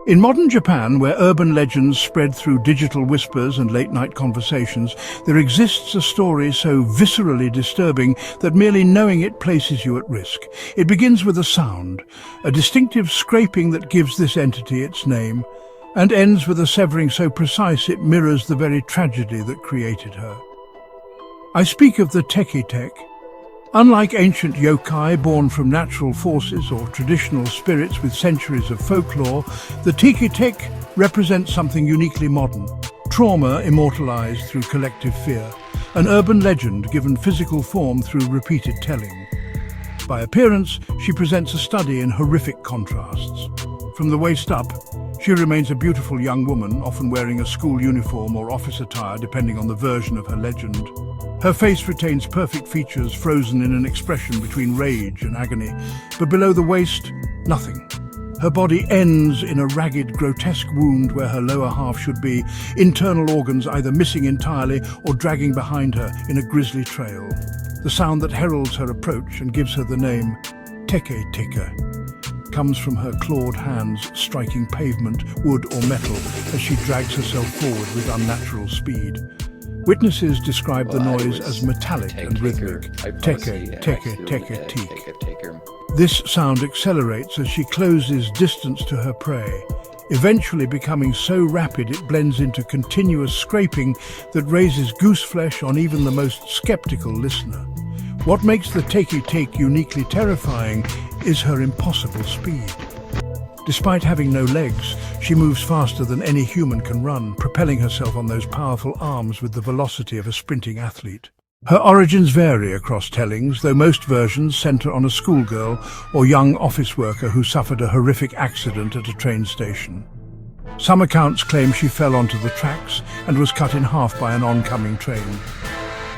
In modern Japan, where urban legends spread through digital whispers and late-night conversations, there exists a story so viscerally disturbing that merely knowing it places you at risk. It begins with a sound, a distinctive scraping that gives this entity its name, and ends with a severing so precise it mirrors the very tragedy that created her. I speak of the Teke Teke. Unlike ancient yokai born from natural forces or traditional spirits with centuries of folklore, the Teke Teke represents something uniquely modern. Trauma immortalized through collective fear, an urban legend given physical form through repeated telling. By appearance, she presents a study in horrific contrasts. From the waist up, she remains a beautiful young woman, often wearing a school uniform or office attire depending on the version of her legend. Her face retains perfect features frozen in an expression between rage and agony, but below the waist, nothing. Her body ends in a ragged, grotesque wound where her lower half should be, internal organs either missing entirely or dragging behind her in a grisly trail. The sound that heralds her approach and gives her the name, Teke Teke, comes from her clawed hands striking pavement, wood or metal as she drags herself forward with unnatural speed. Witnesses describe the noise as metallic and rhythmic. Teke, teke, teke, teek. This sound accelerates as she closes distance to her prey, eventually becoming so rapid it blends into continuous scraping that raises gooseflesh on even the most skeptical listener. What makes the Teke Teke uniquely terrifying is her impossible speed. Despite having no legs, she moves faster than any human can run, propelling herself on those powerful arms with the velocity of a sprinting athlete. Her origins vary across tellings, though most versions center on a schoolgirl or young office worker who suffered a horrific accident at a train station. Some accounts claim she fell onto the tracks and was cut in half by an oncoming train.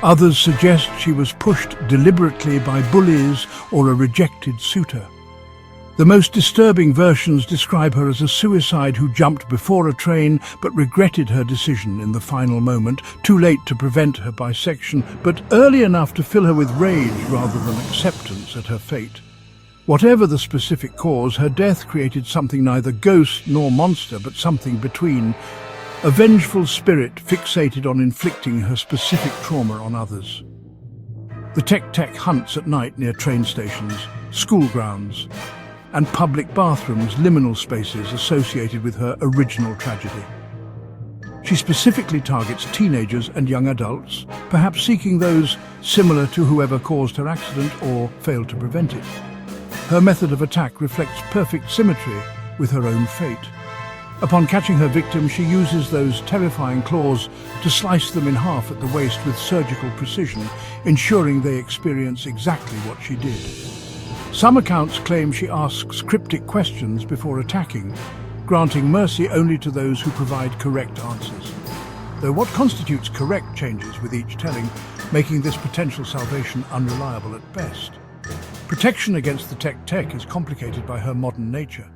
Others suggest she was pushed deliberately by bullies or a rejected suitor. The most disturbing versions describe her as a suicide who jumped before a train but regretted her decision in the final moment, too late to prevent her bisection, but early enough to fill her with rage rather than acceptance at her fate. Whatever the specific cause, her death created something neither ghost nor monster, but something between. A vengeful spirit fixated on inflicting her specific trauma on others. The Teke Teke hunts at night near train stations, school grounds, and public bathrooms, liminal spaces associated with her original tragedy. She specifically targets teenagers and young adults, perhaps seeking those similar to whoever caused her accident or failed to prevent it. Her method of attack reflects perfect symmetry with her own fate. Upon catching her victim, she uses those terrifying claws to slice them in half at the waist with surgical precision, ensuring they experience exactly what she did. Some accounts claim she asks cryptic questions before attacking, granting mercy only to those who provide correct answers. Though what constitutes correct changes with each telling, making this potential salvation unreliable at best. Protection against the Teke Teke is complicated by her modern nature.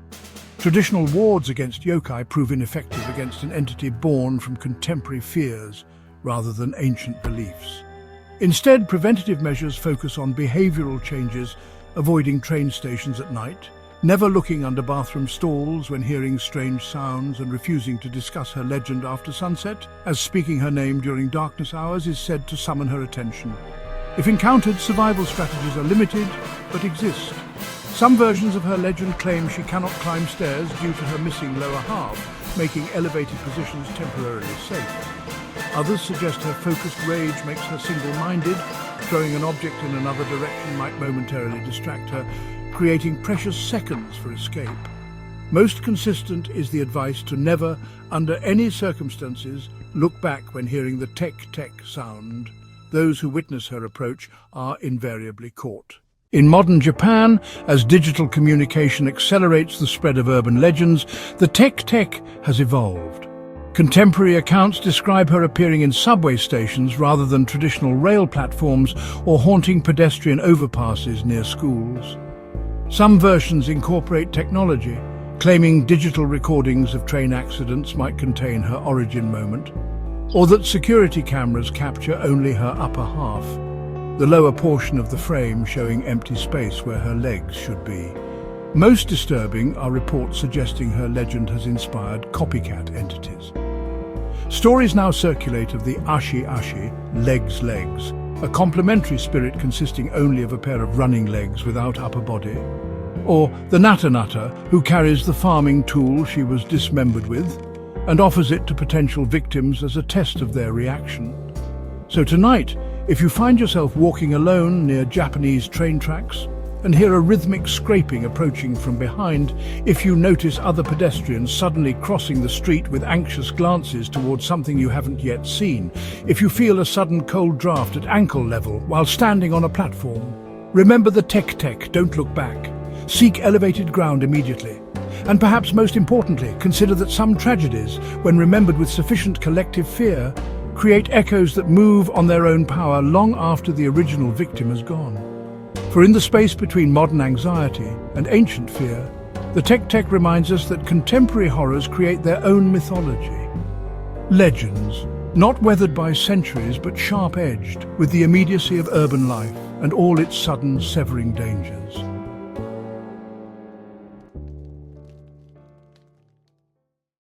Traditional wards against yokai prove ineffective against an entity born from contemporary fears rather than ancient beliefs. Instead, preventative measures focus on behavioral changes, avoiding train stations at night, never looking under bathroom stalls when hearing strange sounds, and refusing to discuss her legend after sunset, as speaking her name during darkness hours is said to summon her attention. If encountered, survival strategies are limited, but exist. Some versions of her legend claim she cannot climb stairs due to her missing lower half, making elevated positions temporarily safe. Others suggest her focused rage makes her single-minded. Throwing an object in another direction might momentarily distract her, creating precious seconds for escape. Most consistent is the advice to never, under any circumstances, look back when hearing the Teke Teke sound. Those who witness her approach are invariably caught. In modern Japan, as digital communication accelerates the spread of urban legends, the Teke Teke has evolved. Contemporary accounts describe her appearing in subway stations rather than traditional rail platforms or haunting pedestrian overpasses near schools. Some versions incorporate technology, claiming digital recordings of train accidents might contain her origin moment, or that security cameras capture only her upper half, the lower portion of the frame showing empty space where her legs should be. Most disturbing are reports suggesting her legend has inspired copycat entities. Stories now circulate of the ashi, legs, a complementary spirit consisting only of a pair of running legs without upper body, or the nata, who carries the farming tool she was dismembered with and offers it to potential victims as a test of their reaction. So tonight, if you find yourself walking alone near Japanese train tracks and hear a rhythmic scraping approaching from behind, if you notice other pedestrians suddenly crossing the street with anxious glances towards something you haven't yet seen, if you feel a sudden cold draft at ankle level while standing on a platform, remember the Teke Teke, don't look back. Seek elevated ground immediately. And perhaps most importantly, consider that some tragedies, when remembered with sufficient collective fear, create echoes that move on their own power long after the original victim has gone. For in the space between modern anxiety and ancient fear, the Teke Teke reminds us that contemporary horrors create their own mythology. Legends, not weathered by centuries but sharp-edged with the immediacy of urban life and all its sudden severing dangers.